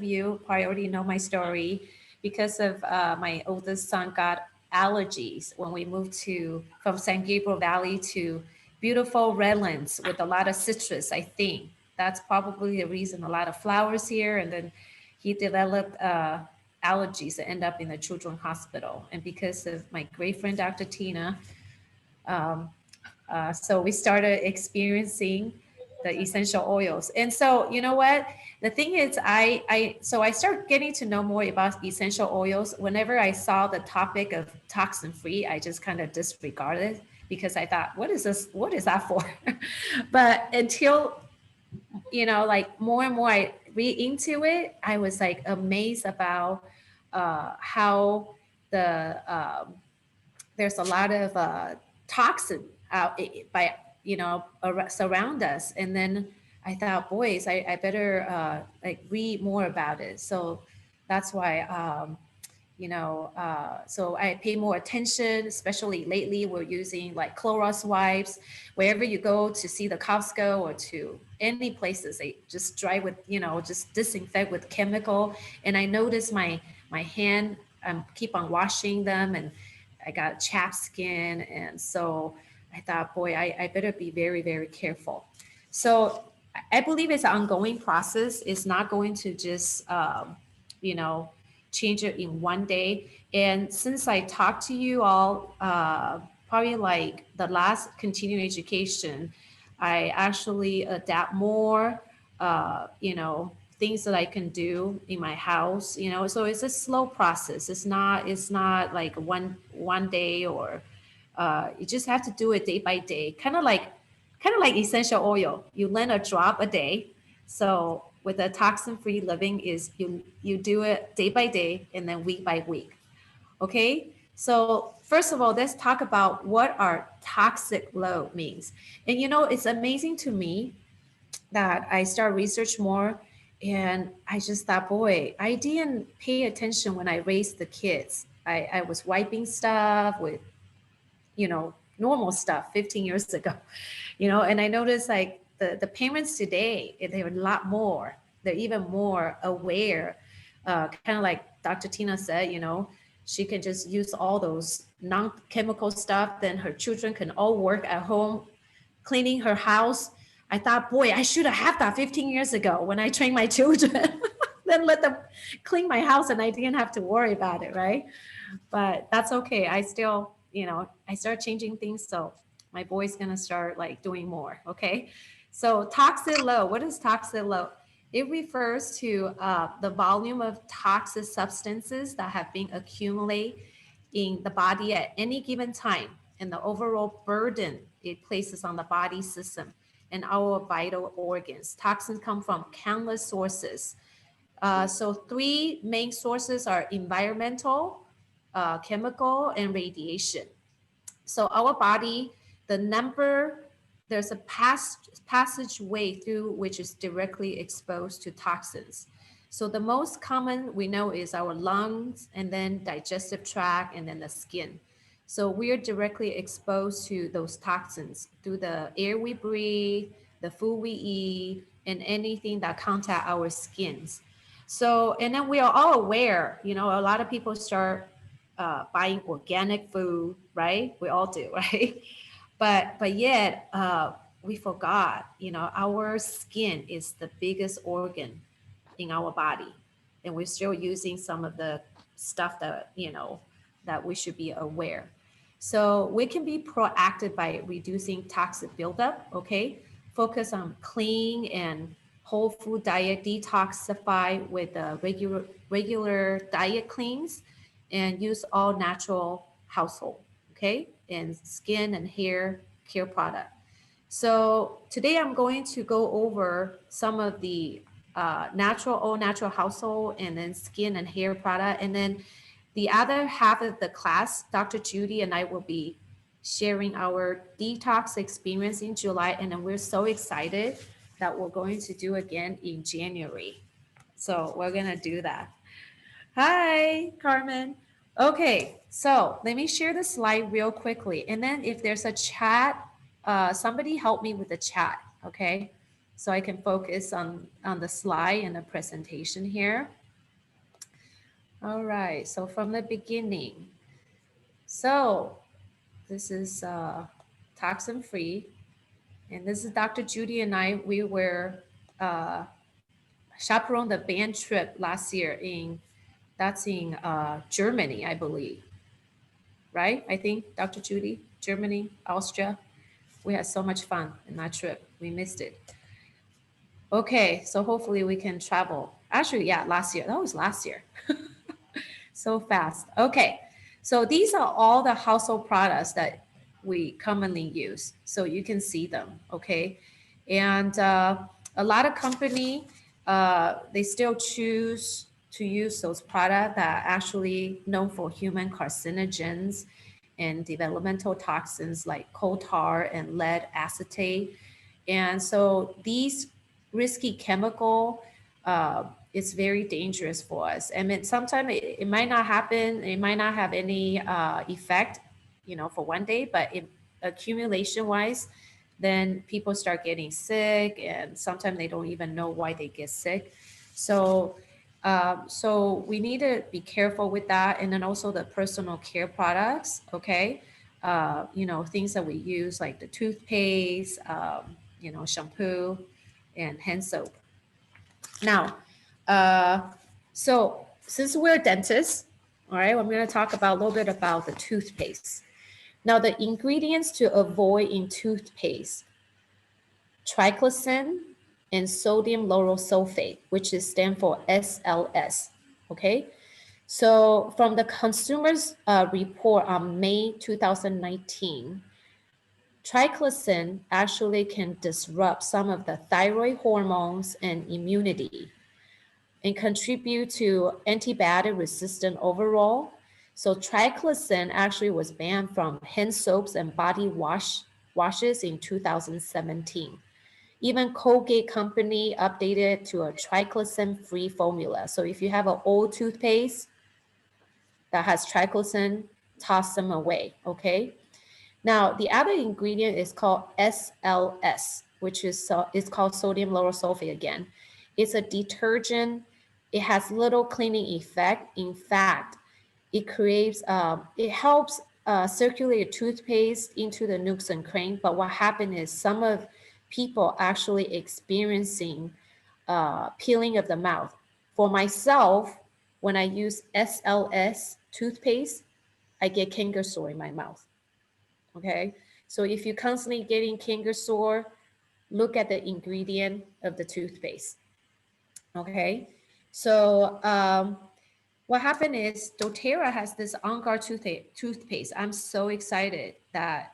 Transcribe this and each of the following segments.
you probably already know my story. Because of my oldest son got allergies when we moved to from San Gabriel Valley to beautiful Redlands with a lot of citrus. I think that's probably the reason, a lot of flowers here. And then he developed allergies that end up in the children's hospital. And because of my great friend Dr. Tina, um, so we started experiencing the essential oils. And so, you know what? The thing is, so I started getting to know more about essential oils. Whenever I saw the topic of toxin free, I just kind of disregarded because I thought, what is this? What is that for? But until, like more and more I read into it, I was like amazed about how there's a lot of toxin out by surround us. And then I thought, boys, I better like read more about it. So that's why so I pay more attention, especially lately we're using like Clorox wipes. Wherever you go to see the Costco or to any places, they just dry with, just disinfect with chemical. And I notice my hand, keep on washing them, and I got chapped skin. And so I thought, boy, I better be very, very careful. So I believe it's an ongoing process. It's not going to just, you know, change it in one day. And since I talked to you all, probably like the last continuing education, I actually adapt more, things that I can do in my house, so it's a slow process. It's not like one day, or you just have to do it day by day, kind of like essential oil. You learn a drop a day. So with a toxin free living is you do it day by day and then week by week. Okay. So first of all, let's talk about what our toxic load means. And it's amazing to me that I start research more, and I just thought, boy, I didn't pay attention when I raised the kids. I was wiping stuff with, normal stuff 15 years ago, and I noticed like the parents today, they're a lot more, they're even more aware, kind of like Dr. Tina said, she can just use all those non-chemical stuff, then her children can all work at home cleaning her house. I thought, boy, I should have had that 15 years ago when I trained my children. Then let them clean my house and I didn't have to worry about it, right? But that's okay. I still, I start changing things. So my boy's gonna start like doing more. Okay. So toxic load. What is toxic load? It refers to the volume of toxic substances that have been accumulated in the body at any given time, and the overall burden it places on the body system and our vital organs. Toxins come from countless sources. So three main sources are environmental, chemical, and radiation. So our body, the number, there's a passageway through which is directly exposed to toxins. So the most common we know is our lungs, and then digestive tract, and then the skin. So we are directly exposed to those toxins through the air we breathe, the food we eat, and anything that contact our skins. So, and then we are all aware, a lot of people start buying organic food, right? We all do, right? But yet we forgot, our skin is the biggest organ in our body, and we're still using some of the stuff that that we should be aware. So we can be proactive by reducing toxic buildup. Okay, focus on clean and whole food diet, detoxify with regular diet cleans, and use all natural household, okay, and skin and hair care product. So today I'm going to go over some of the all natural household, and then skin and hair product. And then the other half of the class, Dr. Judy and I will be sharing our detox experience in July. And then we're so excited that we're going to do again in January. So we're going to do that. Hi, Carmen. Okay, so let me share the slide real quickly. And then if there's a chat, somebody help me with the chat, okay? so I can focus on the slide and the presentation here. All right, so from the beginning. So this is Toxin-Free, and this is Dr. Judy and I. We were uh, chaperone the band trip last year that's in Germany, I believe, right? I think, Dr. Judy, Germany, Austria. We had so much fun in that trip. We missed it. Okay, so hopefully we can travel. Actually, yeah, last year. That was last year. So fast. Okay, so these are all the household products that we commonly use. So you can see them, okay? And a lot of company, they still choose to use those products that are actually known for human carcinogens and developmental toxins like coal tar and lead acetate. And so these risky chemical is very dangerous for us. I mean, sometimes it might not happen, it might not have any effect, for one day, but accumulation wise, then people start getting sick, and sometimes they don't even know why they get sick. So, so we need to be careful with that, and then also the personal care products. Okay, things that we use like the toothpaste, shampoo, and hand soap. Now, uh, so since we're dentists, all right, I'm going to talk about a little bit about the toothpaste. Now, the ingredients to avoid in toothpaste: triclosan and sodium lauryl sulfate, which is stand for SLS. Okay, so from the consumer's report on May 2019, triclosan actually can disrupt some of the thyroid hormones and immunity and contribute to antibiotic resistant overall. So triclosan actually was banned from hand soaps and body washes in 2017. Even Colgate Company updated to a triclosan-free formula. So if you have an old toothpaste that has triclosan, toss them away, okay? Now, the other ingredient is called SLS, which is called sodium lauryl sulfate again. It's a detergent. It has little cleaning effect. In fact, it helps circulate toothpaste into the nooks and crannies. But what happened is some of people actually experiencing peeling of the mouth. For myself, when I use SLS toothpaste, I get canker sore in my mouth. Okay, so if you're constantly getting canker sore, look at the ingredient of the toothpaste. Okay, so what happened is doTERRA has this On Guard toothpaste. I'm so excited that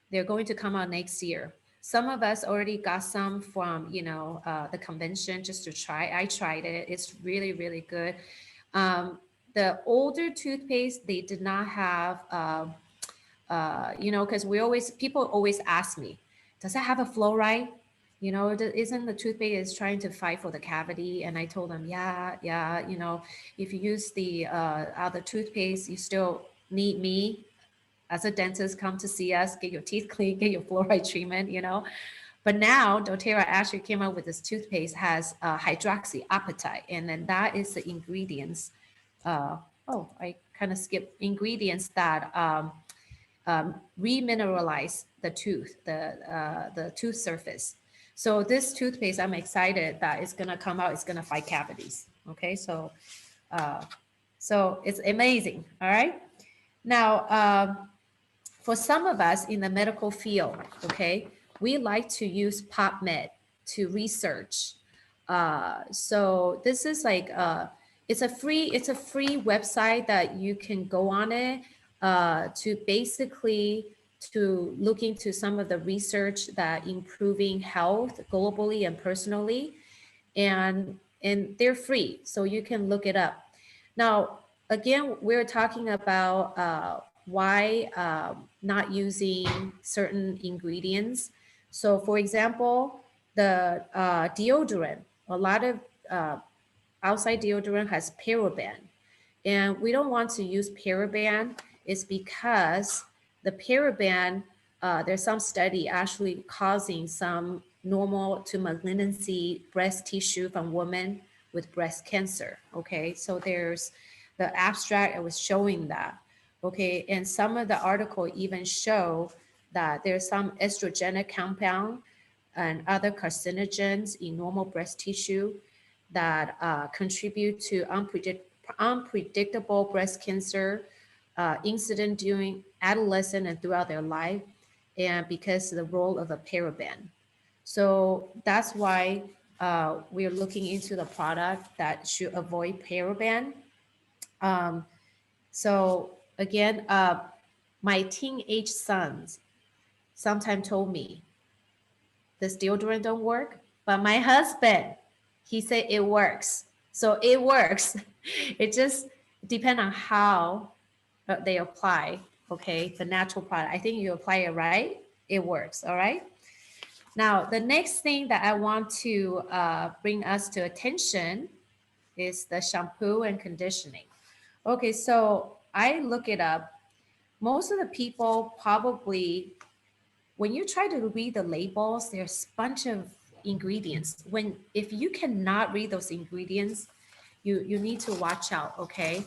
they're going to come out next year. Some of us already got some from the convention just to try. I tried it. It's really, really good. The older toothpaste, they did not have because people always ask me, does it have a fluoride? Isn't the toothpaste is trying to fight for the cavity? And I told them, yeah, if you use the other toothpaste, you still need me as a dentist, come to see us, get your teeth clean, get your fluoride treatment. But now doTERRA actually came out with this toothpaste, has hydroxyapatite, and then that is the ingredients. I kind of skipped ingredients that remineralize the tooth surface. So this toothpaste, I'm excited that it's gonna come out. It's gonna fight cavities. Okay, so it's amazing. All right. Now, for some of us in the medical field, okay, we like to use PubMed to research. So this is like it's a free website that you can go on it to basically to look into some of the research that improving health globally and personally, and they're free, so you can look it up. Now, again, we're talking about why not using certain ingredients. So, for example, the deodorant, a lot of outside deodorant has paraben, and we don't want to use paraben. Is because the paraben, there's some study actually causing some normal to malignancy breast tissue from women with breast cancer. Okay, so there's the abstract, it was showing that. Okay, and some of the article even show that there's some estrogenic compound and other carcinogens in normal breast tissue that contribute to unpredictable breast cancer incident during adolescent and throughout their life, and because of the role of a paraben. So that's why we're looking into the product that should avoid paraben. Um, so again, my teenage sons sometimes told me this deodorant don't work, but my husband, he said it works. So it works. It just depends on how they apply. Okay, the natural product. I think you apply it right, it works. All right. Now, the next thing that I want to bring us to attention is the shampoo and conditioning. Okay, so I look it up. Most of the people probably, when you try to read the labels, there's a bunch of ingredients. When if you cannot read those ingredients, you need to watch out. Okay,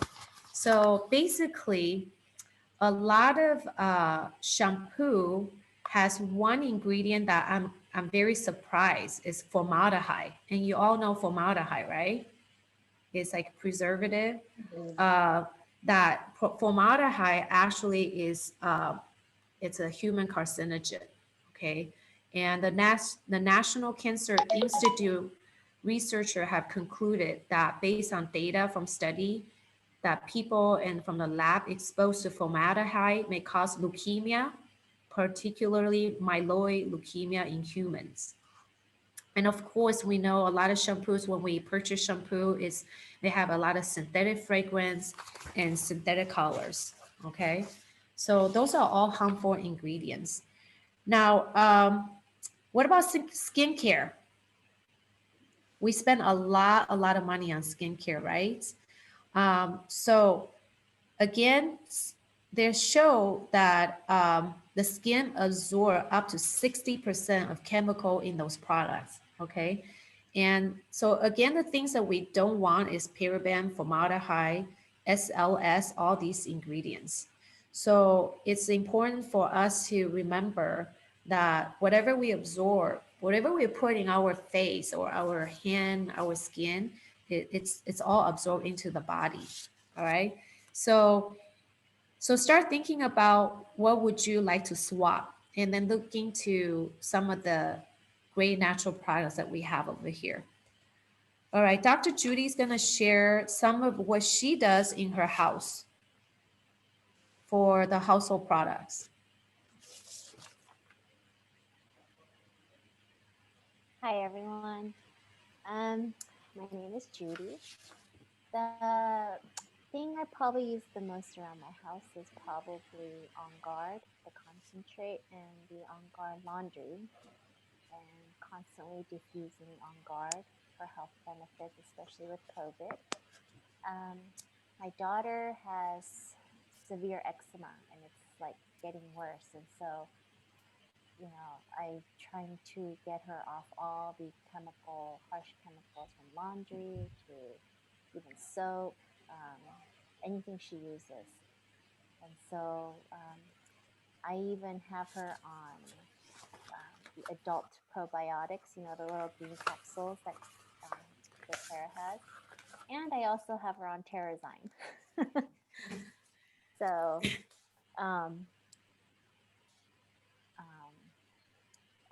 so basically, a lot of shampoo has one ingredient that I'm very surprised is formaldehyde, and you all know formaldehyde, right? It's like preservative. Uh, that formaldehyde actually is it's a human carcinogen. Okay, and the National Cancer Institute researcher have concluded that based on data from study that people and from the lab exposed to formaldehyde may cause leukemia, particularly myeloid leukemia in humans. And of course, we know a lot of shampoos, when we purchase shampoo, is they have a lot of synthetic fragrance and synthetic colors. Okay. So those are all harmful ingredients. Now, what about skincare? We spend a lot of money on skincare, right? So again, they show that the skin absorb up to 60% of chemical in those products. Okay. And so again, the things that we don't want is paraben, formaldehyde, SLS, all these ingredients. So it's important for us to remember that whatever we absorb, whatever we put in our face or our hand, our skin, it's all absorbed into the body. All right. So start thinking about what would you like to swap, and then look into some of the great natural products that we have over here. All right, Dr. Judy is going to share some of what she does in her house for the household products. Hi everyone. My name is Judy. The thing I probably use the most around my house is probably On Guard, the concentrate, and the On Guard laundry, and constantly diffusing On Guard for health benefits, especially with COVID. Um, my daughter has severe eczema, and it's like getting worse, and so I'm trying to get her off all the harsh chemicals from laundry to even soap, anything she uses. And so I even have her on the adult probiotics, the little green capsules that um, Tara has. And I also have her on Terrazyme. So um, um,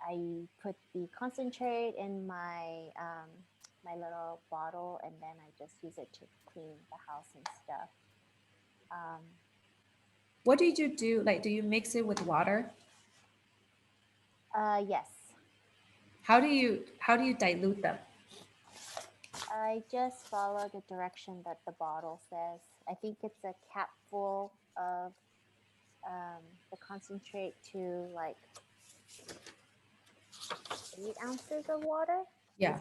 I put the concentrate in my little bottle, and then I just use it to clean the house and stuff. Um, What did you do? Like, do you mix it with water? yes, How do you dilute them? I just follow the direction that the bottle says. I think it's a capful of the concentrate to like 8 ounces of water. Yeah,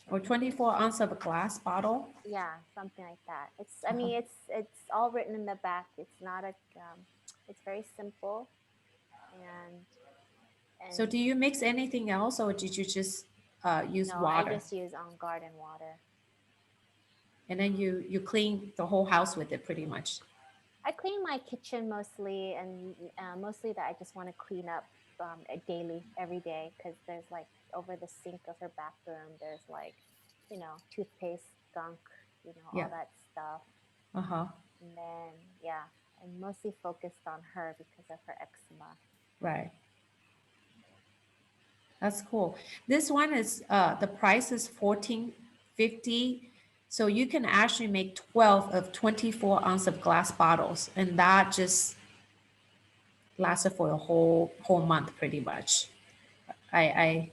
or 24 ounce of a glass bottle. Yeah, something like that. I mean, it's all written in the back. It's not a, it's very simple, and So do And you mix anything else, or did you just use no, I water? just use on garden water. And then you clean the whole house with it pretty much. I clean my kitchen mostly, and mostly that I just want to clean up daily, every day, because there's like over the sink of her bathroom, there's like, toothpaste, skunk, Yeah. all that stuff. Uh-huh. And then, yeah, I'm mostly focused on her because of her eczema. Right. That's cool. This one is the price is 14.50. So you can actually make 12 of 24 ounce of glass bottles, and that just lasted for a whole month pretty much. I I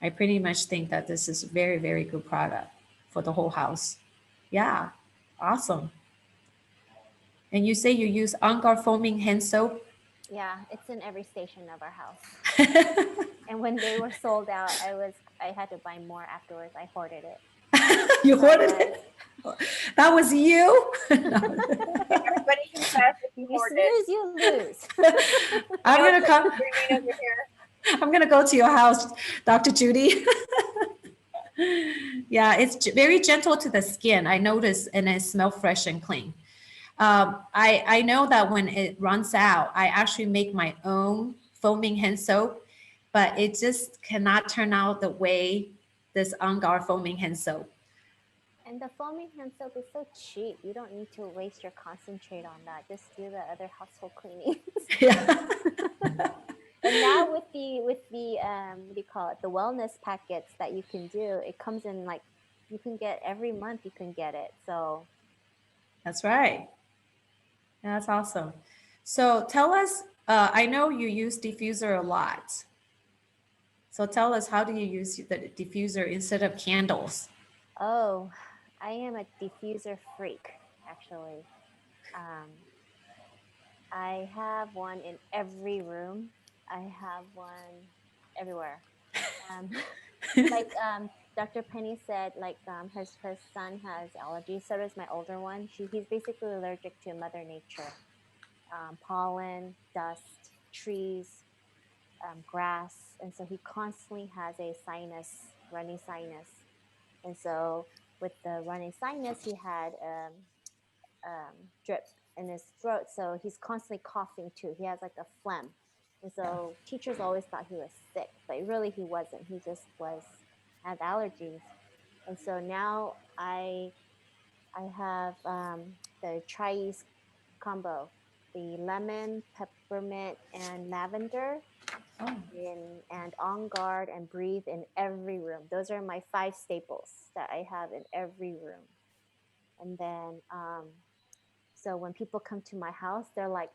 I pretty much think that this is very, very good product for the whole house. Yeah. Awesome. And you say you use Angar foaming hand soap? Yeah, it's in every station of our house. And when they were sold out, I had to buy more afterwards. I hoarded it. You Sorry, hoarded guys. it? That was you? Everybody confess if you You hoard it. snooze, you lose. You I'm know, gonna it's come. screaming over here. I'm gonna go to your house, Dr. Judy. Yeah, it's very gentle to the skin. I notice, and it smells fresh and clean. I know that when it runs out, I actually make my own foaming hand soap, but it just cannot turn out the way this Angar foaming hand soap. And the foaming hand soap is so cheap. You don't need to waste your concentrate on that. Just do the other household cleanings. Yeah. And now with the what do you call it? The wellness packets that you can do, it comes in like you can get every month you can get it. So That's right. That's awesome. So tell us, I know you use diffuser a lot. So tell us, how do you use the diffuser instead of candles? oh, I am a diffuser freak, actually. Um, I have one in every room. I have one everywhere. Um, like Dr. Penny said, like her son has allergies. So does my older one. He's basically allergic to Mother Nature, pollen, dust, trees, grass, and so he constantly has a runny sinus. And so with the runny sinus, he had drip in his throat, so he's constantly coughing too. He has like a phlegm, and Yeah. so teachers always thought he was sick, but really he wasn't. He just was had allergies, and so now I have the Trice combo, the lemon, peppermint, and lavender, Oh, and On Guard and Breathe in every room. Those are my five staples that I have in every room. And then so when people come to my house, they're like,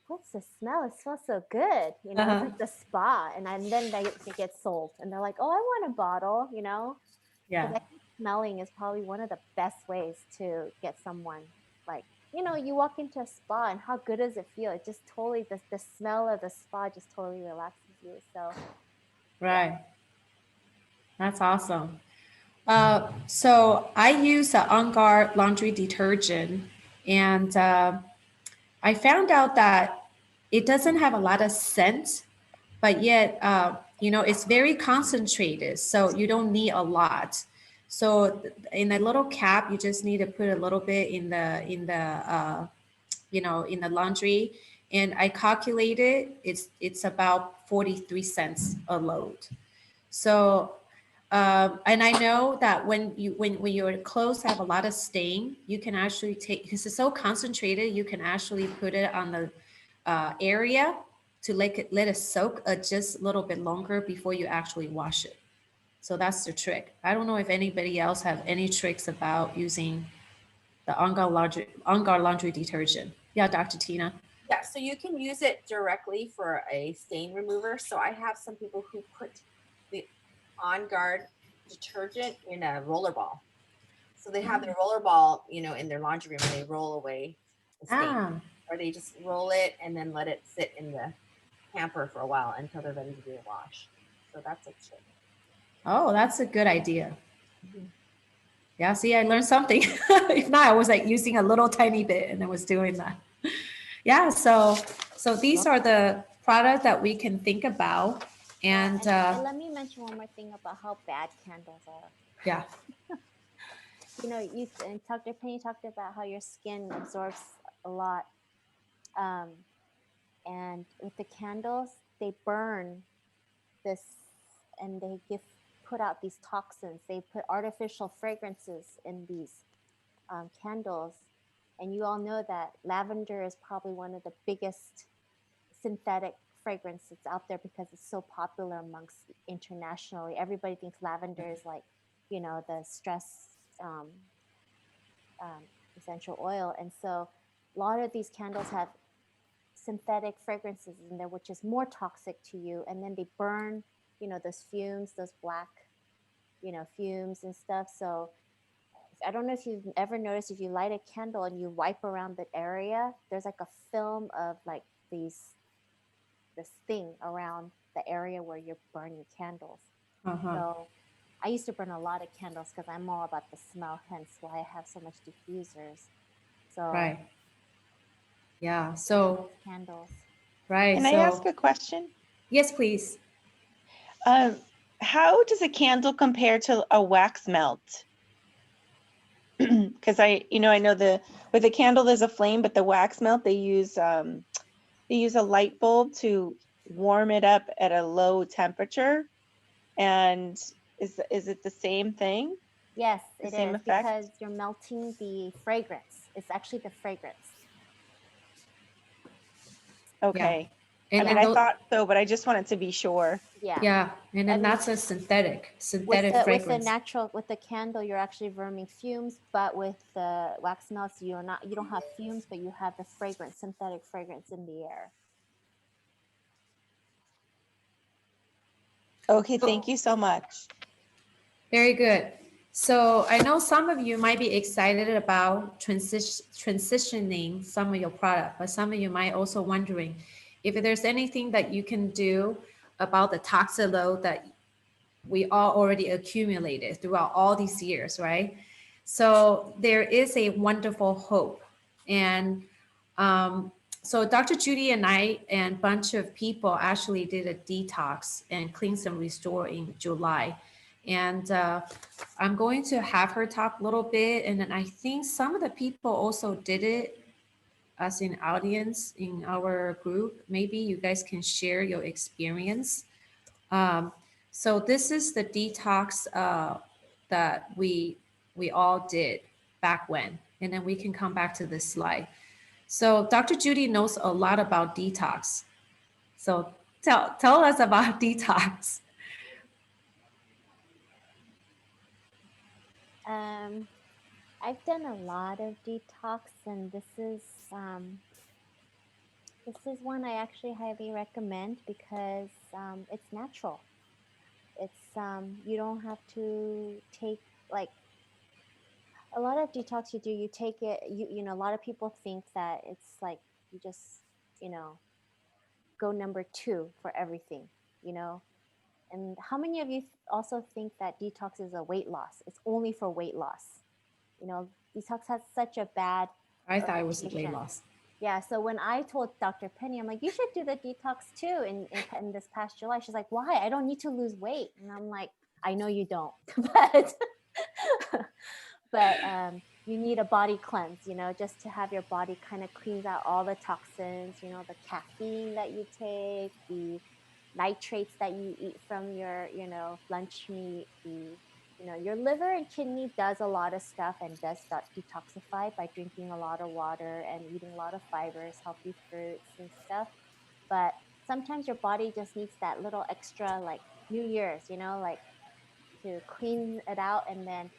"What's the smell? It smells so good." It's uh-huh. like the spa. And then they get sold, and they're like, "Oh, I want a bottle," Yeah. because I think smelling is probably one of the best ways to get someone like. You walk into a spa, and how good does it feel? It just totally the smell of the spa just totally relaxes you. So yeah. Right. That's awesome. So I use the On Guard laundry detergent, and I found out that it doesn't have a lot of scent, but yet, it's very concentrated, so you don't need a lot. So in a little cap, you just need to put a little bit in the laundry, and I calculated it's about 43 cents a load. So, and I know that when your clothes have a lot of stain, you can actually take, because it's so concentrated, you can actually put it on the area to let it soak just a little bit longer before you actually wash it. So that's the trick. I don't know if anybody else have any tricks about using the On Guard laundry detergent. Yeah, Dr. Tina. Yeah, so you can use it directly for a stain remover. So I have some people who put the On Guard detergent in a roller ball. So they have their roller ball, in their laundry room, and they roll away the stain, Ah, or they just roll it and then let it sit in the hamper for a while until they're ready to do a wash. So that's a trick. oh, that's a good idea. Mhm. Yeah, see, I learned something. If not, I was like using a little tiny bit and I was doing that. Yeah, so these are product that we can think about. Yeah, And and let me mention one more thing about how bad candles are. yeah, You know, you and Dr. Penny talked about how your skin absorbs a lot, um, and with the candles, they burn this, and they give put out these toxins. They put artificial fragrances in these candles, and you all know that lavender is probably one of the biggest synthetic fragrances out there because it's so popular amongst internationally. Everybody thinks lavender is like, you know, the stress um, um, essential oil, and so a lot of these candles have synthetic fragrances in there, which is more toxic to you. And then they burn, you know, those fumes, those black, you know, fumes and stuff. So I don't know if you've ever noticed, if you light a candle and you wipe around the area, there's like a film of like these this thing around the area where you're burning candles. uh-huh, So I used to burn a lot of candles because I'm all about the smell, hence why I have so much diffusers. So right. Yeah. same So with candles. right. Can I ask So a question? yes, please. Um, how does a candle compare to a wax melt? Because I know with a candle there's a flame, but the wax melt they use a light bulb to warm it up at a low temperature. And is it the same thing? Yes, The it same is effect? because you're melting the fragrance. It's actually the fragrance. Yeah. Okay. I And mean, then Yeah, I those, thought so, but I just wanted to be sure. yeah. yeah, and I then mean, that's a synthetic with the fragrance. natural with the candle, you're actually burning fumes, but with the wax melts, you don't have fumes, but you have the fragrance, synthetic fragrance in the air. Okay, thank you so much. Very good. So I know some of you might be excited about transitioning some of your product, but some of you might also wondering if there's anything that you can do about the toxic load that we all already accumulated throughout all these years, right? So there is a wonderful hope. And um, so Dr. Judy and I and a bunch of people actually did a detox and cleanse and restore in July. And I'm going to have her talk a little bit. And then I think some of the people also did it as an audience in our group. Maybe you guys can share your experience. Um, so this is the detox that we all did back when, and then we can come back to this slide. So Dr. Judy knows a lot about detox. So tell us about detox. Um, I've done a lot of detox, and um, this is one I actually highly recommend because it's natural. It's you don't have to take like a lot of detox you do. You take it. You know, a lot of people think that it's like you just you know go number two for everything. You know, and how many of you also think that detox is a weight loss? It's only for weight loss. You know, detox has such a bad I thought it was a weight reputation. loss. Yeah, so when I told Dr. Penny, I'm like, you should do the detox too in this past July. She's like, why? I don't need to lose weight. And I'm like, I know you don't, but you need a body cleanse, you know, just to have your body kind of cleans out all the toxins, you know, the caffeine that you take, the nitrates that you eat from your, you know, lunch meat, the you know, your liver and kidney does a lot of stuff and does detoxify by drinking a lot of water and eating a lot of fibers, healthy fruits and stuff. But sometimes your body just needs that little extra, like New Year's, you know, like to clean it out. And then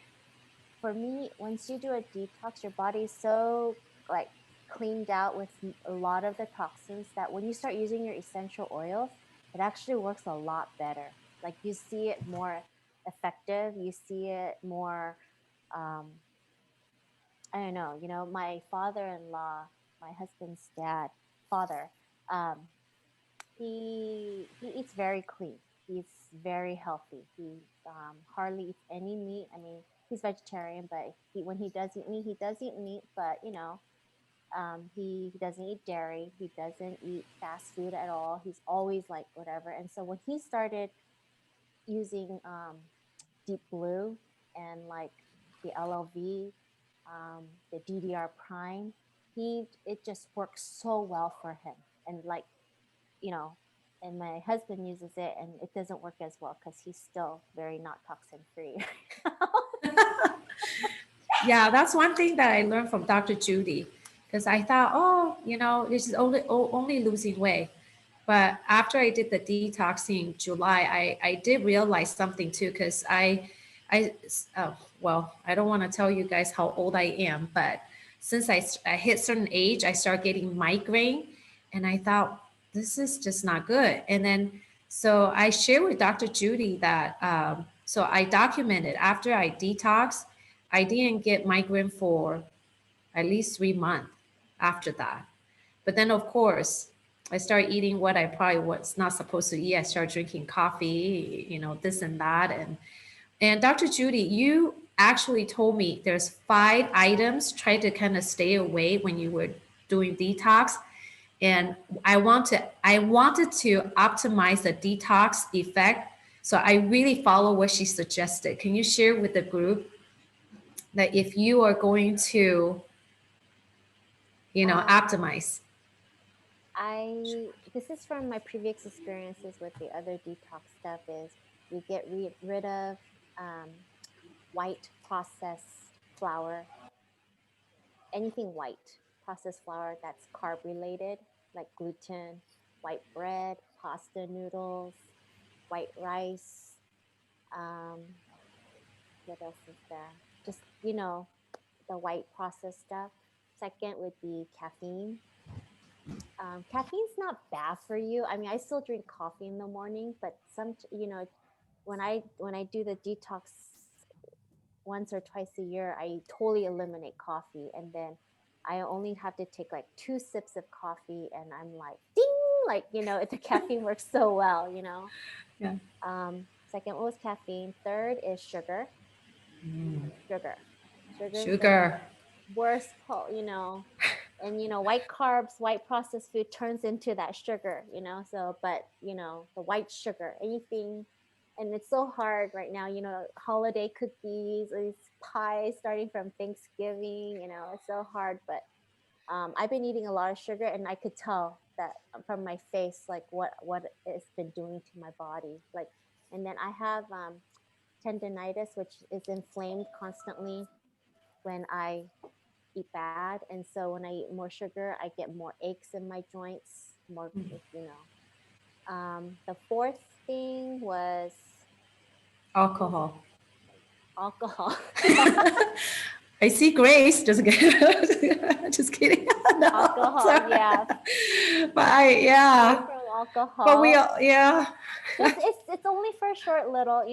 for me, once you do a detox, your body is so like cleaned out with a lot of the toxins that when you start using your essential oils, it actually works a lot better. Like you see it more effective, you see it more um, I don't know, you know, my father-in-law, my husband's dad, father, um, he eats very clean. He's very healthy. He hardly eats any meat. I mean, he's vegetarian, but when he does eat meat, he does eat meat. But you know, He doesn't eat dairy. He doesn't eat fast food at all. He's always like whatever. And so when he started using Deep Blue and like the LLV, the DDR Prime, it just works so well for him. And like, you know, and my husband uses it and it doesn't work as well because he's still very not toxin free. Yeah, that's one thing that I learned from Dr. Judy, because I thought, oh, this is only losing weight. But after I did the detoxing in July, I did realize something too, because I well, I don't want to tell you guys how old I am, but since I hit certain age, I start getting migraine, and I thought this is just not good. And then so I shared with Dr. Judy that so I documented after I detox, I didn't get migraine for at least 3 months after that. But then, of course, I started eating what I probably was not supposed to eat. I started drinking coffee, this and that. And Dr. Judy, you actually told me there's 5 items. Try to kind of stay away when you were doing detox. And I wanted to optimize the detox effect. So I really follow what she suggested. Can you share with the group that if you are going to, um, optimize? this is from my previous experiences with the other detox stuff is you get rid of um, white processed flour, anything white processed flour that's carb related, like gluten, white bread, pasta noodles, white rice. Um, what else is there? Just, the white processed stuff. Second would be caffeine. Caffeine's not bad for you. I mean, I still drink coffee in the morning, but when I do the detox once or twice a year, I totally eliminate coffee, and then I only have to take like 2 sips of coffee, and I'm like, ding, like the caffeine works so well. Yeah. Second one was caffeine. Third is sugar. Sugar. Sugar is the Sugar. worst, and white carbs, white processed food turns into that sugar, so but the white sugar, anything. And it's so hard right now, holiday cookies, these pies starting from Thanksgiving, it's so hard. But I've been eating a lot of sugar, and I could tell that from my face, like what it's been doing to my body. Like, and then I have tendonitis, which is inflamed constantly when I eat bad. And so when I eat more sugar, I get more aches in my joints, more, the fourth thing was Alcohol. alcohol. I see Grace. Just kidding. Just kidding. No, Alcohol, sorry. yeah. But Away from alcohol. But we all, yeah. It's only for a short little,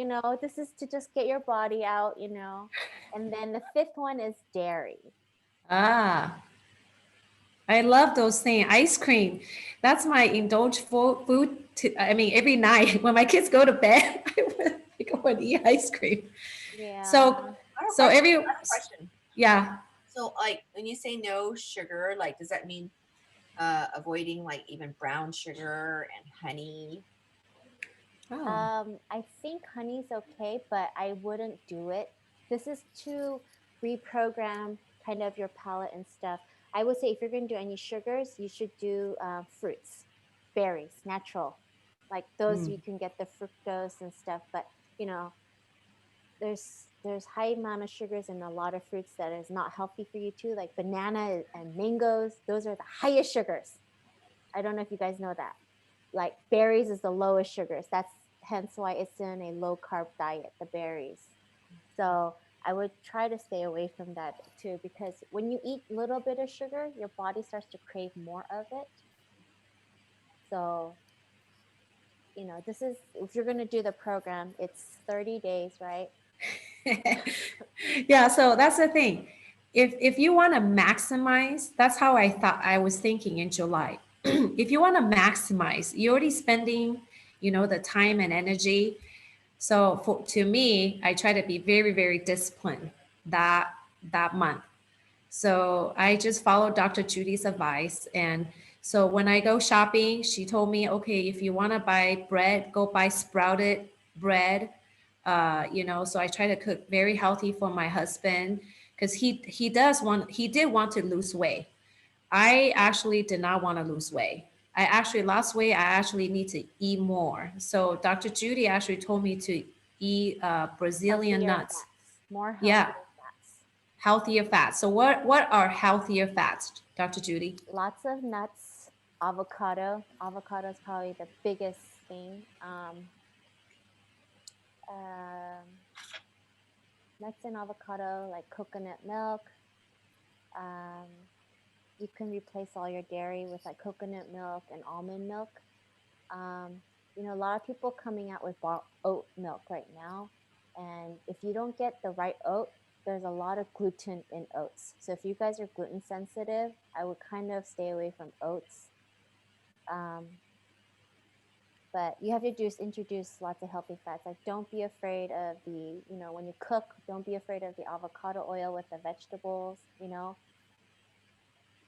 this is to just get your body out, And then the fifth one is dairy. Ah, I love those things. Ice cream. That's my indulge food. I mean, every night when my kids go to bed, I go and eat ice cream. Yeah. So, so every, I have a question. yeah. So, like, when you say no sugar, like, does that mean avoiding like even brown sugar and honey? I think honey's okay, but I wouldn't do it. This is to reprogram kind of your palate and stuff. I would say if you're going to do any sugars, you should do fruits, berries, natural. Like those, you can get the fructose and stuff. But there's high amount of sugars in a lot of fruits that is not healthy for you too. Like banana and mangoes, those are the highest sugars. I don't know if you guys know that. Like berries is the lowest sugars. That's hence why it's in a low carb diet, the berries. So I would try to stay away from that too, because when you eat a little bit of sugar, your body starts to crave more of it. So, this is, if you're going to do the program, it's 30 days, right? Yeah, so that's the thing. If you want to maximize, that's how I was thinking in July. If you want to maximize, you're already spending, the time and energy. So to me, I try to be very, very disciplined that month. So I just followed Dr. Judy's advice. And so when I go shopping, she told me, okay, if you want to buy bread, go buy sprouted bread. So I try to cook very healthy for my husband because he did want to lose weight. I actually did not want to lose weight. I actually lost weight. I actually need to eat more. So Dr. Judy actually told me to eat Brazilian Healthier nuts. fats, more Yeah, healthier fats. healthier fats. So what are healthier fats, Dr. Judy? Lots of nuts, avocado. Avocado is probably the biggest thing. Um, Nuts and avocado, like coconut milk. Um, you can replace all your dairy with like coconut milk and almond milk. Um, a lot of people coming out with oat milk right now, and if you don't get the right oat, there's a lot of gluten in oats. So if you guys are gluten sensitive, I would kind of stay away from oats. Um, but you have to just introduce lots of healthy fats. Like, don't be afraid of when you cook, don't be afraid of the avocado oil with the vegetables.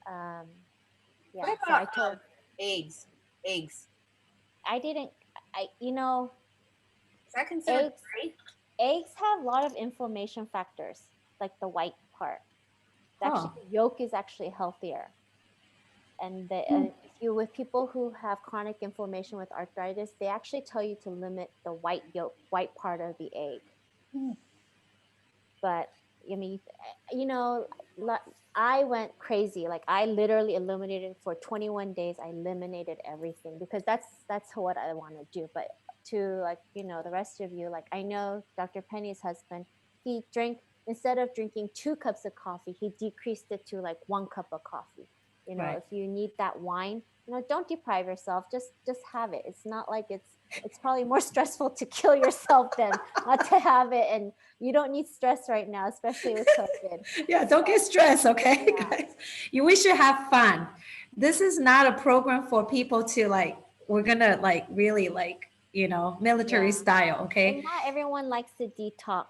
Um, What yeah. So about I told, eggs? Eggs. I didn't, I, Is that considered eggs, dairy? eggs have a lot of inflammation factors, like the white part. Actually, Oh, the yolk is actually healthier. And if you with people who have chronic inflammation with arthritis, they actually tell you to limit the white part of the egg. But I mean, you know, I went crazy. Like, I literally eliminated for 21 days. I eliminated everything because that's what I want to do. But to, like, the rest of you, like, I know Dr. Penny's husband, he drank, instead of drinking 2 cups of coffee, he decreased it to like 1 cup of coffee. right. If you need that wine, don't deprive yourself. Just have it. It's not like it's probably more stressful to kill yourself than not to have it. And you don't need stress right now, especially with COVID. Yeah, So don't get stressed, okay, yeah, guys? We should have fun. This is not a program for people to like, we're gonna like really like, military yeah. style, And okay? not everyone likes to detox.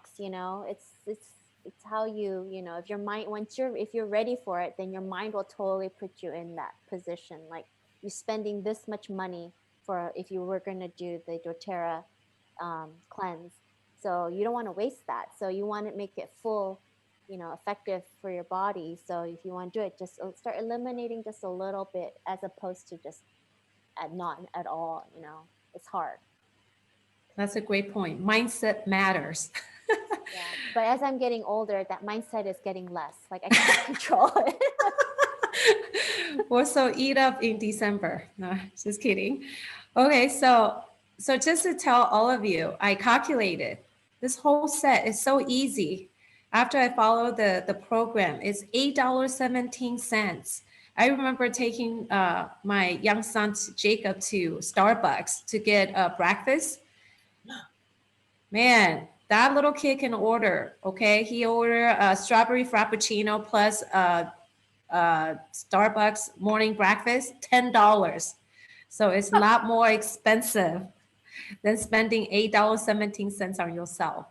It's how if your mind, if you're ready for it, then your mind will totally put you in that position. Like, you're spending this much money for, if you were going to do the doTERRA cleanse, so you don't want to waste that. So you want to make it full, effective for your body. So if you want to do it, just start eliminating just a little bit, as opposed to just not at all. It's hard. That's a great point. Mindset matters. Yeah, but as I'm getting older, that mindset is getting less. Like, I can't control it. Also eat up in December. No, just kidding. Okay, so just to tell all of you, I calculated this whole set is so easy. After I follow the program, it's $8.17. I remember taking my young son Jacob to Starbucks to get breakfast. Man, that little kid can order. Okay, he ordered a strawberry frappuccino plus Starbucks morning breakfast, $10. So it's a lot more expensive than spending $8.17 on yourself.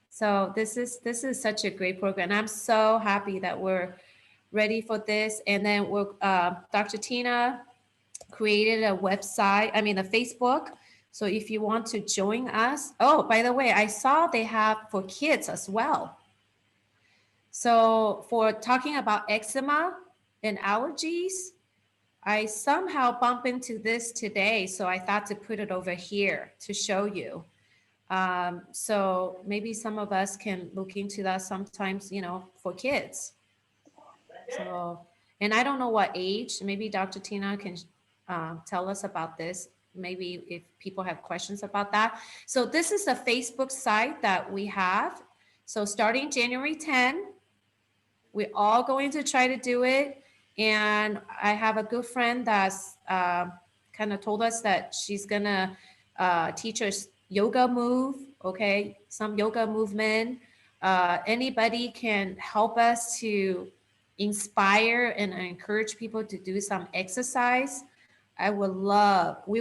So this is such a great program. I'm so happy that we're ready for this. And then Dr. Tina created a website, I mean a Facebook. So if you want to join us, oh, by the way, I saw they have for kids as well. So for talking about eczema and allergies, I somehow bump into this today, so I thought to put it over here to show you. So maybe some of us can look into that sometimes, for kids. So, and I don't know what age, maybe Dr. Tina can tell us about this. Maybe if people have questions about that. So this is a Facebook site that we have. So starting January 10, we're all going to try to do it. And I have a good friend that's kind of told us that she's gonna teach us yoga move, okay, some yoga movement. Anybody can help us to inspire and encourage people to do some exercise. We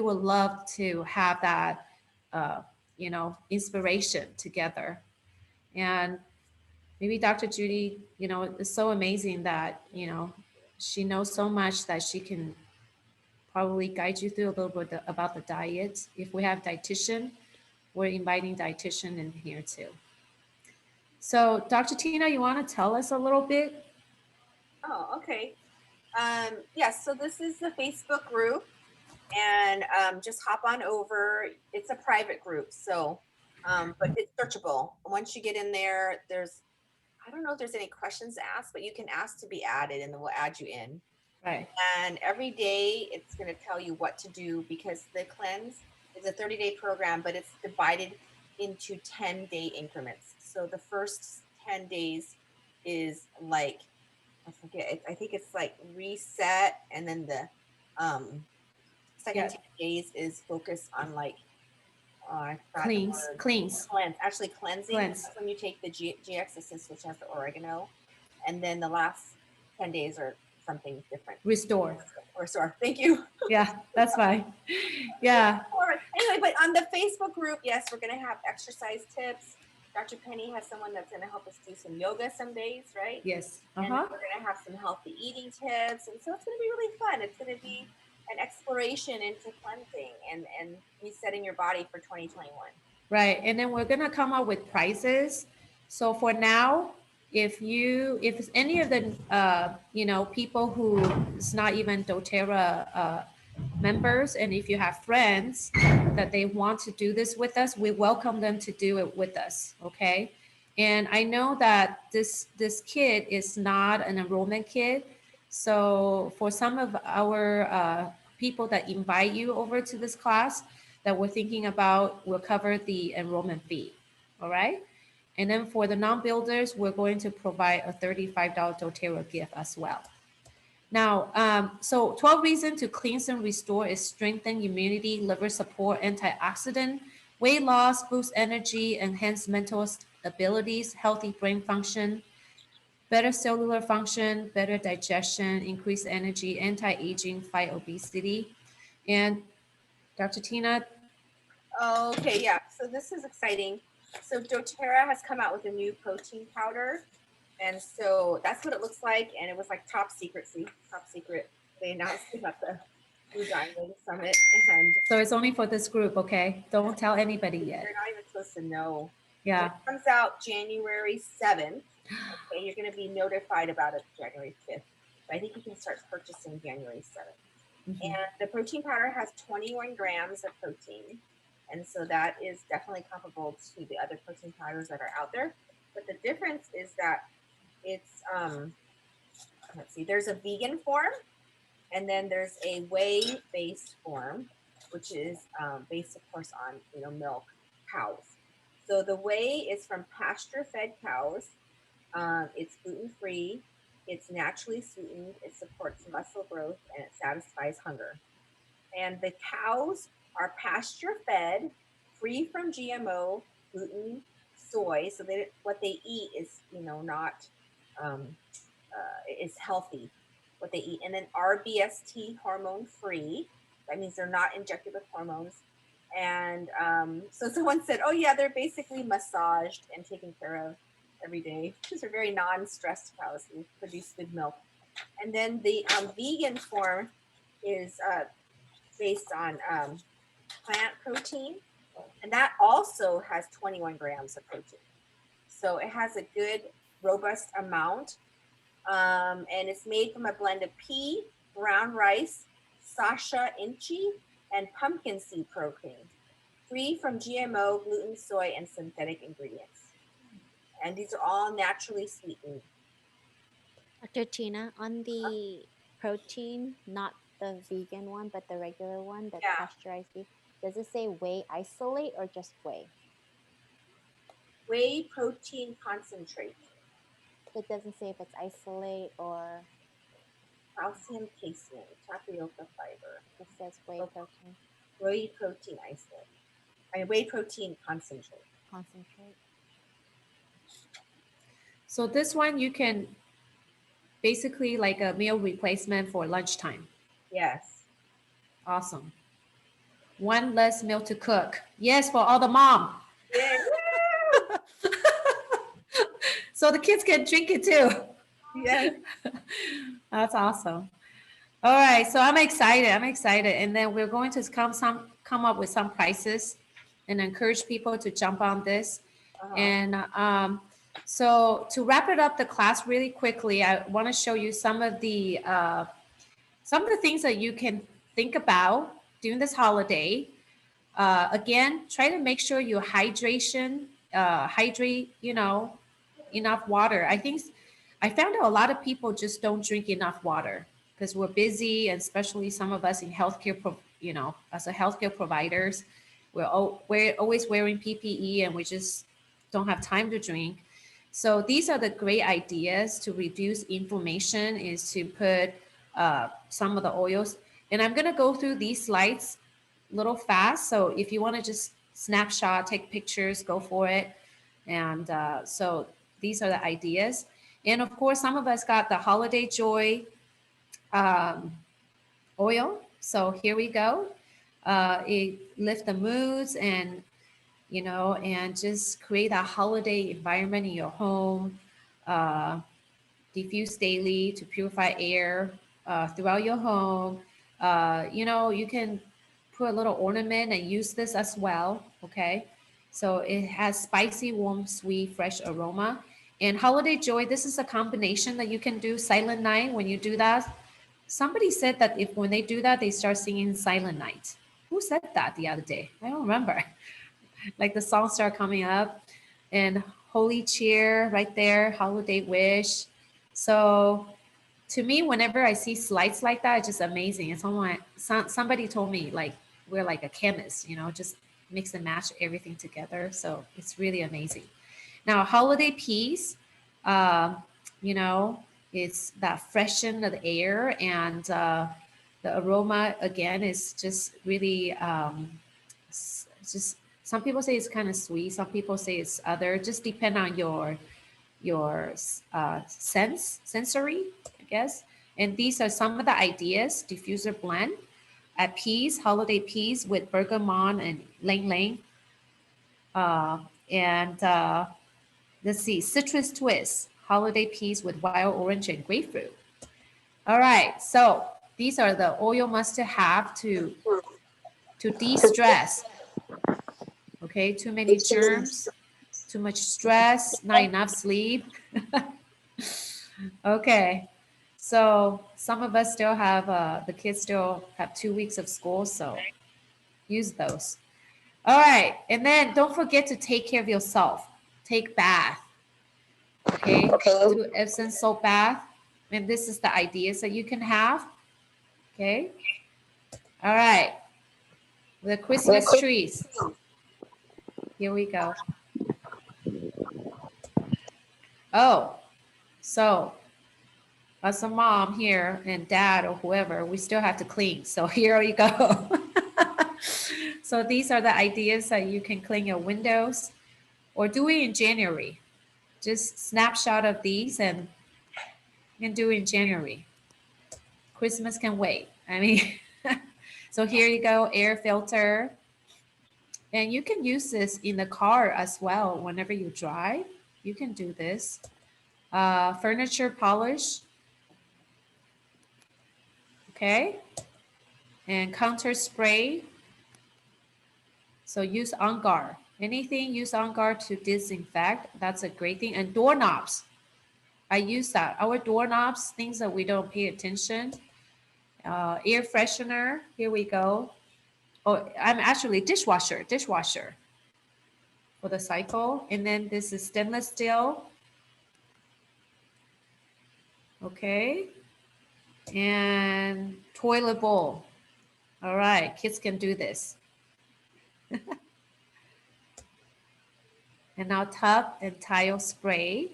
would love to have that, inspiration together. And Maybe Dr. Judy, it's so amazing that, she knows so much that she can probably guide you through a little bit about the diet. If we have dietitian, we're inviting dietitian in here too. So, Dr. Tina, you want to tell us a little bit? Oh, okay. Yes, so this is the Facebook group, and just hop on over. It's a private group, so but it's searchable. Once you get in there, I don't know if there's any questions to ask, but you can ask to be added, and then we'll add you in. Right. And every day it's going to tell you what to do, because the cleanse is a 30-day program, but it's divided into 10-day increments. So the first 10 days is like, I forget, I think it's like reset, and then the second Yeah. 10 days is focused on like, oh, I forgot the Cleanse, word. cleanse, Cleanse, actually cleansing. cleanse, That's when you take the GX Assist, which has the oregano, and then the last 10 days are something different. restore. Or sorry, thank you. Yeah, that's fine. Yeah. All right. Anyway, but on the Facebook group, yes, we're going to have exercise tips. Dr. Penny has someone that's going to help us do some yoga some days, right? Yes. And Uh-huh. we're going to have some healthy eating tips. And so it's going to be really fun. It's going to be an exploration into cleansing and resetting your body for 2021. Right. And then we're gonna come up with prices. So for now, if it's any of the people who is not even doTERRA members, and if you have friends that they want to do this with us, we welcome them to do it with us. Okay. And I know that this kit is not an enrollment kit. So for some of our people that invite you over to this class that we're thinking about, will cover the enrollment fee. All right. And then for the non-builders, we're going to provide a $35 doTERRA gift as well. Now, so 12 reasons to cleanse and restore is strengthen immunity, liver support, antioxidant, weight loss, boost energy, enhance mental abilities, healthy brain function, better cellular function, better digestion, increase energy, anti-aging, fight obesity. And Dr. Tina, Okay, yeah. So this is exciting. So doTERRA has come out with a new protein powder. And so that's what it looks like. And it was like top secret. See, top secret. They announced it at the Blue Diamond Summit. And so it's only for this group, okay? Don't tell anybody yet. you're not even supposed to know. And Yeah. it comes out January 7th. Okay, you're going to be notified about it January 5th. But I think you can start purchasing January 7th. Mhm. And the protein powder has 21 grams of protein. And so that is definitely comparable to the other protein powders that are out there. But the difference is that it's, let's see, there's a vegan form, and then there's a whey-based form, which is based, of course, on milk, cows. So the whey is from pasture-fed cows. It's gluten-free. It's naturally sweetened. It supports muscle growth, and it satisfies hunger. And the cows are pasture-fed, free from GMO, gluten, soy. So what they eat is not um, is healthy, what they eat. And then RBST hormone free. That means they're not injected with hormones. And so someone said, oh yeah, they're basically massaged and taken care of every day, because they're very non-stressed cows who produce good milk. And then the vegan form is based on plant protein, and that also has 21 grams of protein. So it has a good, robust amount. And it's made from a blend of pea, brown rice, sasha inchi, and pumpkin seed protein, free from GMO, gluten, soy, and synthetic ingredients. And these are all naturally sweetened. Dr. Tina, on the protein, not the vegan one, but the regular one, the Yeah, pasteurized beef, does it say whey isolate or just whey? whey protein concentrate, It doesn't say if it's isolate or calcium casein, tapioca fiber, it says whey protein whey protein isolate, whey protein concentrate. concentrate. So this one you can basically like a meal replacement for lunchtime. Yes. Awesome. One less meal to cook. Yes, for all the mom. Yeah. so the kids can drink it too. Yes. That's awesome. All right, so I'm excited. I'm excited, and then we're going to come up with some prices, and encourage people to jump on this. Uh-huh. And so to wrap it up, the class really quickly, I want to show you some of the things that you can think about during this holiday. Again, try to make sure your hydrate, enough water. I found out a lot of people just don't drink enough water because we're busy, and especially some of us in healthcare, as a healthcare providers, we're always wearing PPE and we just don't have time to drink. So these are the great ideas to reduce inflammation is to put some of the oils. And I'm going to go through these slides a little fast. So if you want to just snapshot, take pictures, go for it. And so these are the ideas. And of course, some of us got the Holiday Joy um, oil. So here we go. It lift the moods and, and just create a holiday environment in your home. Uh, diffuse daily to purify air throughout your home. You can put a little ornament and use this as well. Okay. So it has spicy, warm, sweet, fresh aroma. And Holiday Joy, this is a combination that you can do Silent Night when you do that. Somebody said that if when they do that, they start singing Silent Night. Who said that the other day? I don't remember. Like the songs start coming up, and Holy Cheer right there, Holiday Wish. So to me, whenever I see slides like that, it's just amazing. And somebody told me like we're like a chemist, just mix and match everything together. So it's really amazing. Now, holiday peas, um, you know, it's that freshen of the air, and the aroma again is just really just some people say it's kind of sweet, some people say it's other. Just depend on your sensory, I guess. And these are some of the ideas: diffuser blend, at peas, holiday peas with bergamot and lang lang, uh, and let's see, citrus twist, holiday peas with wild orange and grapefruit. All right, so these are the oil must have to de-stress. Okay, too many germs, too much stress, not enough sleep. Okay, so some of us still have the kids still have 2 weeks of school, so use those. All right, and then don't forget to take care of yourself. Take bath. Okay, do Epsom salt bath, and this is the ideas that you can have. Okay, all right, the Christmas trees. Here we go. Oh, so as a mom here and dad or whoever, we still have to clean. So here we go. So these are the ideas that you can clean your windows or do it in January. Just snapshot of these and you can do it in January. Christmas can wait. I mean, so here you go, air filter. And you can use this in the car as well. Whenever you drive, you can do this. Furniture polish. Okay. And counter spray. So use On Guard. Anything use On Guard to disinfect. That's a great thing. And doorknobs. I use that. Our doorknobs, things that we don't pay attention. Air freshener. Here we go. Oh, I'm actually dishwasher for the cycle. And then this is stainless steel. Okay. And toilet bowl. All right, kids can do this. And now tub and tile spray.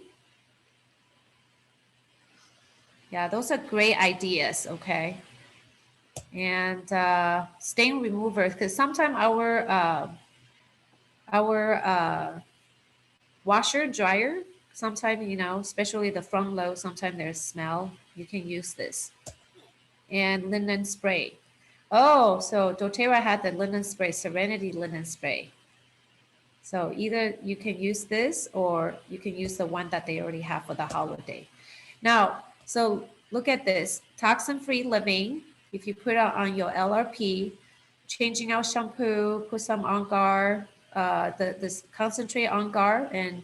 Yeah, those are great ideas, okay? And stain remover, because sometimes our washer, dryer, sometimes, especially the front load, sometimes there's smell. You can use this. And linen spray. Oh, so doTERRA had the linen spray, Serenity linen spray. So either you can use this or you can use the one that they already have for the holiday. Now, so look at this, toxin-free living. If you put it on your LRP, changing out shampoo, put some on guard, this concentrate on guard and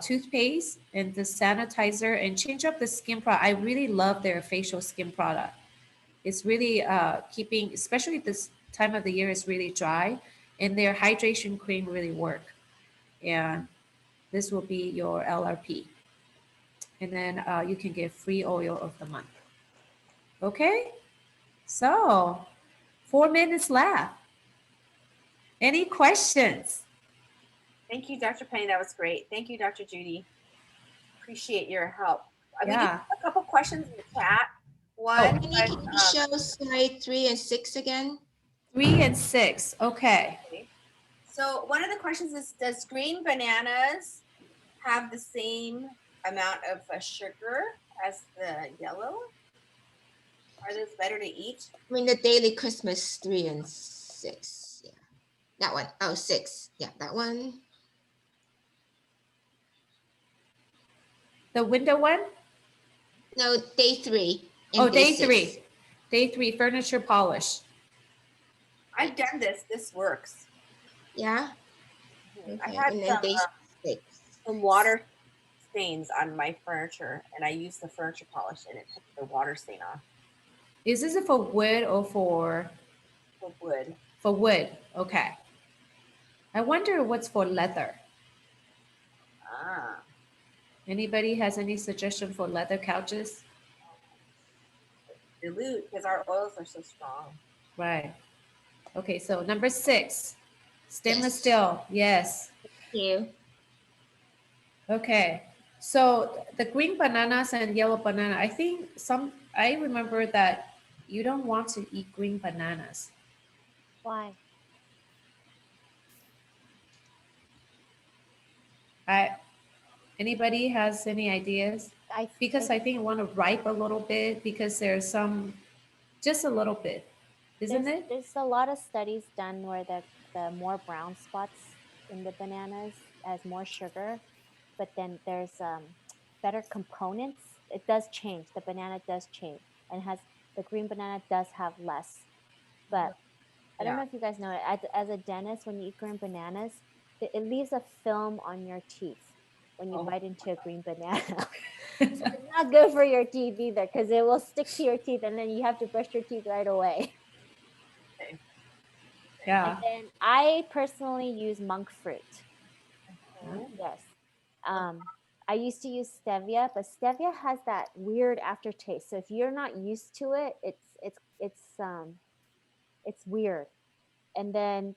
toothpaste and the sanitizer and change up the skin product. I really love their facial skin product. It's really keeping, especially this time of the year is really dry, and their hydration cream really work. And this will be your LRP. And then you can get free oil of the month. Okay, so 4 minutes left. Any questions? Thank you, Dr. Penny. That was great. Thank you, Dr. Judy. Appreciate your help. We do Yeah. have a couple questions in the chat. Oh. One, Can you show slide 3 and 6 again? 3 and 6. Okay. So one of the questions is, does green bananas have the same amount of sugar as the yellow? Are those better to eat? I mean, the Daily Christmas 3 and 6. Yeah, that one. Oh, 6. Yeah, that one. The window one? No, day 3. And Oh, day 6. 3. Day 3, furniture polish. I've done this. This works. Yeah. I Okay. had And then day 6. some water stains on my furniture, and I used the furniture polish, and it took the water stain off. Is this for wood or for wood? For wood. Okay. I wonder what's for leather. Ah. Anybody has any suggestion for leather couches? Dilute, because our oils are so strong. Right. Okay, so number 6, stainless Yes. steel. Yes. Thank you. Okay. So the green bananas and yellow banana, I remember that you don't want to eat green bananas. Why? Anybody has any ideas? Because I think you want to ripe a little bit because there's some, just a little bit, isn't it? There's a lot of studies done where the more brown spots in the bananas has more sugar, but then there's better components. It does change. The banana does change and has the green banana does have less. But I don't know if you guys know it. As a dentist, when you eat green bananas, it leaves a film on your teeth when you bite into a green banana. So it's not good for your teeth either because it will stick to your teeth and then you have to brush your teeth right away. Okay. Yeah. And then I personally use monk fruit. Yes. I used to use stevia, but stevia has that weird aftertaste. So if you're not used to it, it's weird. And then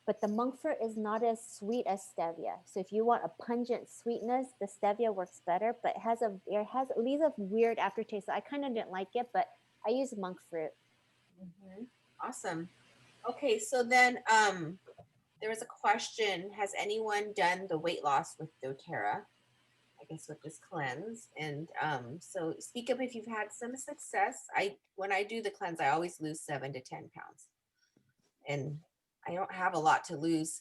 but the monk fruit is not as sweet as stevia. So if you want a pungent sweetness, the stevia works better, but it leaves a weird aftertaste. So I kind of didn't like it, but I use monk fruit. Awesome. Okay, so then there was a question: has anyone done the weight loss with doTERRA? I guess with this cleanse. And so speak up if you've had some success. When I do the cleanse, I always lose 7 to 10 pounds. And I don't have a lot to lose.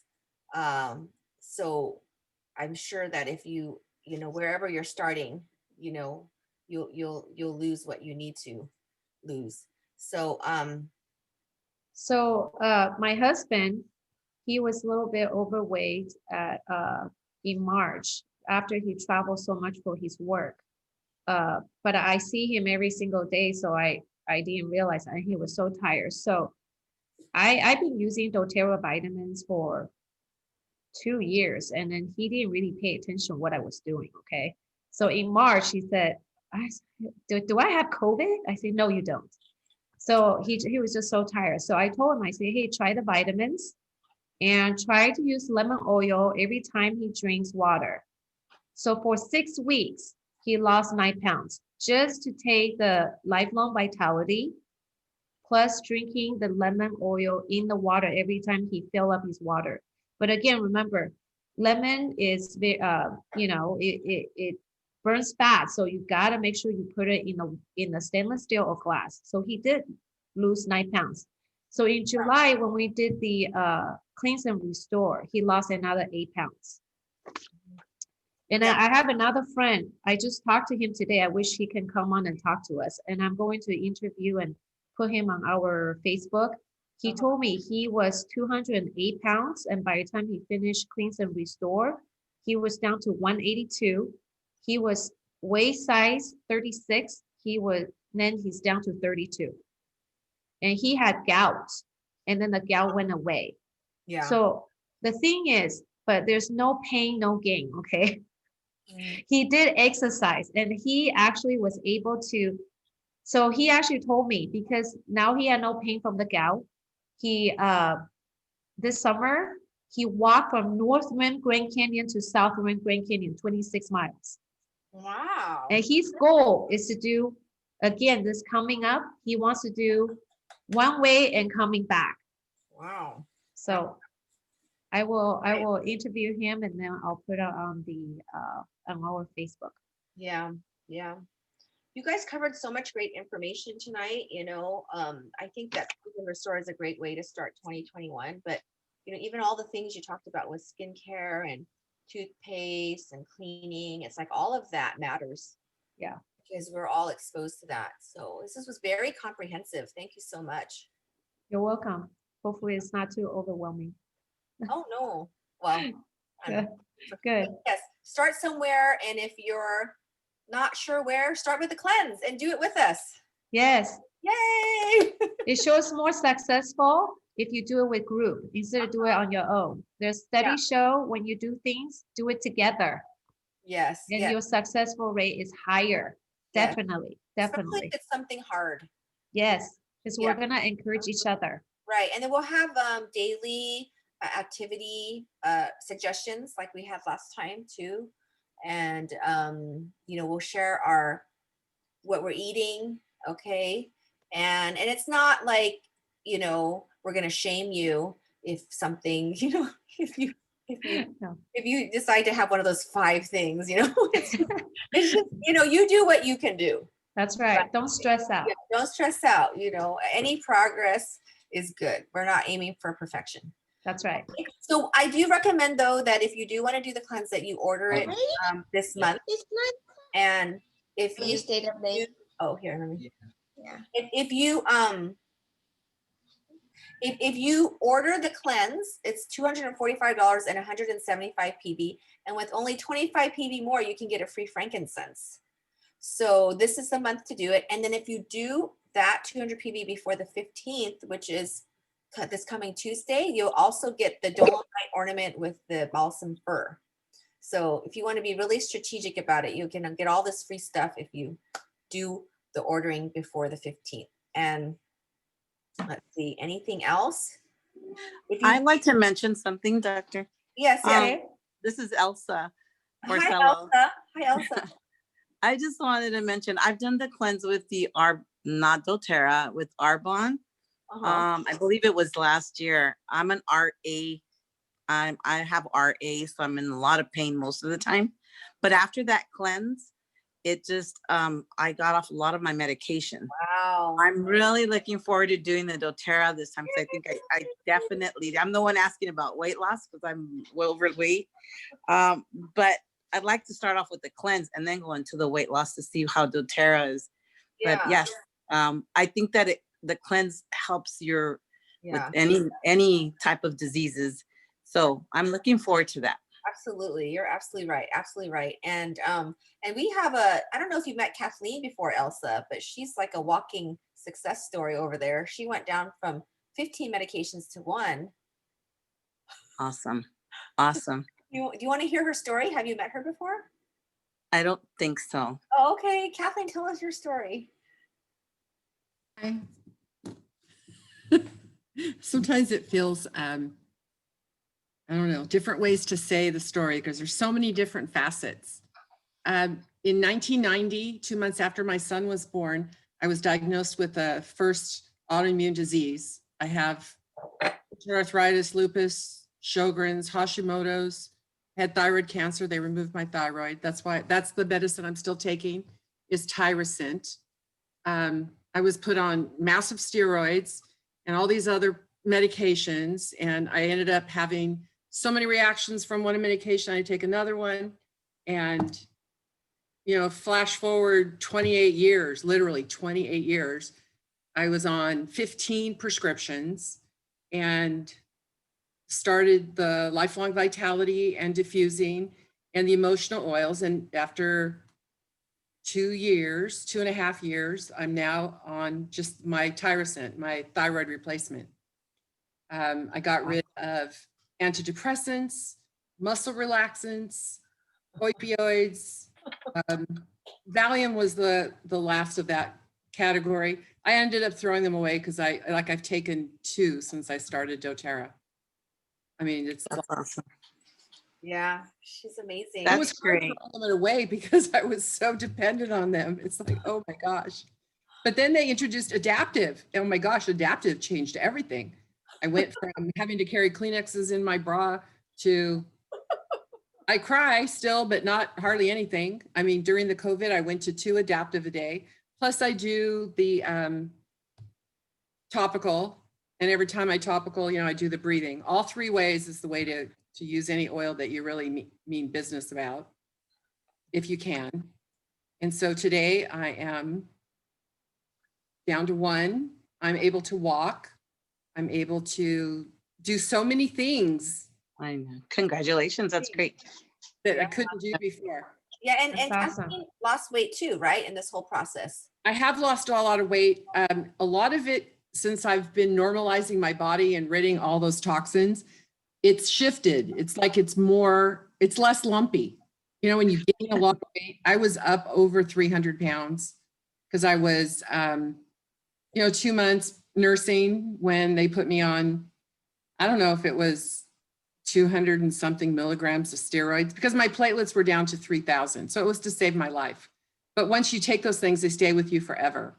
So I'm sure that if you wherever you're starting, you'll lose what you need to lose. So my husband, he was a little bit overweight in March after he traveled so much for his work. But I see him every single day, so I didn't realize that he was so tired. So I've been using doTERRA vitamins for 2 years, and then he didn't really pay attention to what I was doing. Okay. So in March, he said, do I have COVID? I said, no, you don't. So he was just so tired. So I told him, I said, hey, try the vitamins and try to use lemon oil every time he drinks water. So for 6 weeks, he lost 9 pounds just to take the lifelong vitality plus drinking the lemon oil in the water every time he fill up his water. But again, remember, lemon is, it burns fat. So you gotta make sure you put it in the stainless steel or glass. So he did lose 9 pounds. So in July, when we did the cleanse and restore, he lost another 8 pounds. And Yeah. I have another friend. I just talked to him today. I wish he can come on and talk to us. And I'm going to interview and put him on our Facebook. He told me he was 208 pounds. And by the time he finished cleanse and restore, he was down to 182. He was waist size 36. Then he's down to 32. And he had gout. And then the gout went away. Yeah. So the thing is, but there's no pain, no gain, okay? He did exercise and he actually was able to, so he actually told me because now he had no pain from the gout. He, this summer, he walked from Northwind Grand Canyon to Southwind Grand Canyon, 26 miles. Wow. And his goal is to do, again, this coming up, he wants to do one way and coming back. Wow. So I will interview him and then I'll put it on the on our Facebook. Yeah. Yeah. You guys covered so much great information tonight. I think that Cleanse and Restore is a great way to start 2021. But even all the things you talked about with skincare and toothpaste and cleaning, it's like all of that matters. Yeah. Because we're all exposed to that. So this was very comprehensive. Thank you so much. You're welcome. Hopefully it's not too overwhelming. Oh no. Well, Good. Good. yes. Start somewhere, and if you're not sure where, start with the cleanse and do it with us. Yes. Yay! It shows more successful if you do it with group instead of do it on your own. There's studies show when you do things, do it together. Yes. And yes. your successful rate is higher. Yes. Definitely. Especially Definitely. if it's something hard. Yes. Because Yeah. we're gonna encourage each other. Right. And then we'll have daily activity suggestions like we had last time too. And we'll share what we're eating, okay? And it's not like, we're gonna shame you if something, if you No. if you decide to have one of those 5 things, it's just, you do what you can do. That's right. Don't stress out. Yeah, don't stress out. Any progress is good. We're not aiming for perfection. That's right. So I do recommend though that if you do want to do the cleanse that you order it this month. It's not. And if You you stayed up late. oh here, let me. Yeah. If you order the cleanse, it's $245 and 175 PB, and with only 25 PB more, you can get a free frankincense. So this is the month to do it. And then if you do that 200 PB before the 15th, which is this coming Tuesday, you'll also get the dolomite ornament with the balsam fir. So if you want to be really strategic about it, you can get all this free stuff if you do the ordering before the 15th. And let's see, anything else? I'd like to mention something, Doctor. Yes, yes. This is Elsa Hi, Porcello. Elsa. Hi, Elsa. I just wanted to mention, I've done the cleanse with the not doTERRA, with Arbonne. I believe it was last year. I'm an RA. I have RA, so I'm in a lot of pain most of the time. But after that cleanse, it just, I got off a lot of my medication. Wow. I'm really looking forward to doing the doTERRA this time. So I think I definitely, I'm the one asking about weight loss because I'm overweight. But I'd like to start off with the cleanse and then go into the weight loss to see how doTERRA is. Yeah. But yes, I think that the cleanse helps with Yeah. any type of diseases. So I'm looking forward to that. Absolutely. You're absolutely right. Absolutely right. And we have I don't know if you met Kathleen before, Elsa, but she's like a walking success story over there. She went down from 15 medications to 1. Awesome. Awesome. Do you want to hear her story? Have you met her before? I don't think so. Oh, okay. Kathleen, tell us your story. Sometimes it feels, I don't know, different ways to say the story because there's so many different facets. In 1990, 2 months after my son was born, I was diagnosed with a first autoimmune disease. I have arthritis, lupus, Sjogren's, Hashimoto's, had thyroid cancer. They removed my thyroid. That's the medicine I'm still taking is Tyrosint. I was put on massive steroids and all these other medications. And I ended up having so many reactions from one medication. I take another one, and, you know, flash forward 28 years, literally 28 years, I was on 15 prescriptions and started the Lifelong Vitality and diffusing and the emotional oils. And after 2.5 years, I'm now on just my Tyrosint, my thyroid replacement. I got rid of antidepressants, muscle relaxants, opioids. Valium was the last of that category. I ended up throwing them away because I've taken 2 since I started doTERRA. I mean, it's That's awesome. Yeah, she's amazing. That's it was hard great. throwing them away because I was so dependent on them. It's like, oh my gosh. But then they introduced Adaptive. Oh my gosh, Adaptive changed everything. I went from having to carry Kleenexes in my bra to, I cry still, but not hardly anything. I mean, during the COVID, I went to 2 Adaptive a day. Plus I do the topical, and every time I topical, you know, I do the breathing. All 3 ways is the way to use any oil that you really mean business about, if you can. And so today I am down to 1. I'm able to walk. I'm able to do so many things I know. Congratulations. That's great. that I couldn't do before. Yeah, and That's awesome. Kathleen lost weight too, right? In this whole process. I have lost a lot of weight. A lot of it, since I've been normalizing my body and ridding all those toxins, it's shifted. It's like it's less lumpy. You know, when you gain a lot of weight, I was up over 300 pounds because I was, 2 months nursing when they put me on, I don't know if it was 200 and something milligrams of steroids, because my platelets were down to 3,000. So it was to save my life. But once you take those things, they stay with you forever.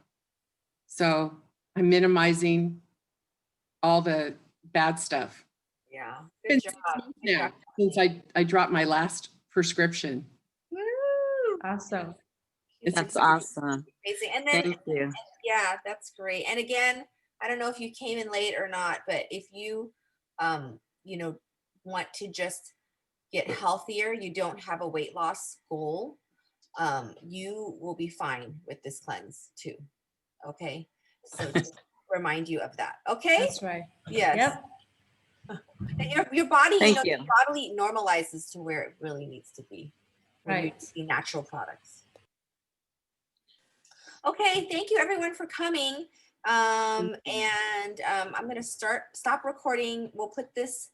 So I'm minimizing all the bad stuff. Yeah. Been Good 6 job. months Good now job. since I dropped my last prescription. Woo! Awesome. She's That's awesome. amazing. And then Thank you. yeah, that's great. And again, I don't know if you came in late or not, but if you want to just get healthier, you don't have a weight loss goal, you will be fine with this cleanse too. Okay. So just remind you of that. Okay. That's right. Yes. Yep. And your body, Thank your you. body normalizes to where it really needs to be. When you Right. see natural products. Okay, thank you everyone for coming. I'm going to stop recording. We'll put this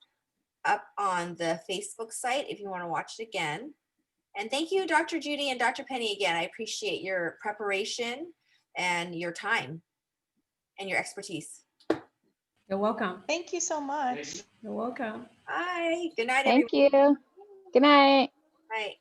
up on the Facebook site if you want to watch it again. And thank you, Dr. Judy and Dr. Penny, again. I appreciate your preparation and your time and your expertise. You're welcome. Thank you so much. You're welcome. Bye. Good night, Thank everyone. you. Good night. Bye.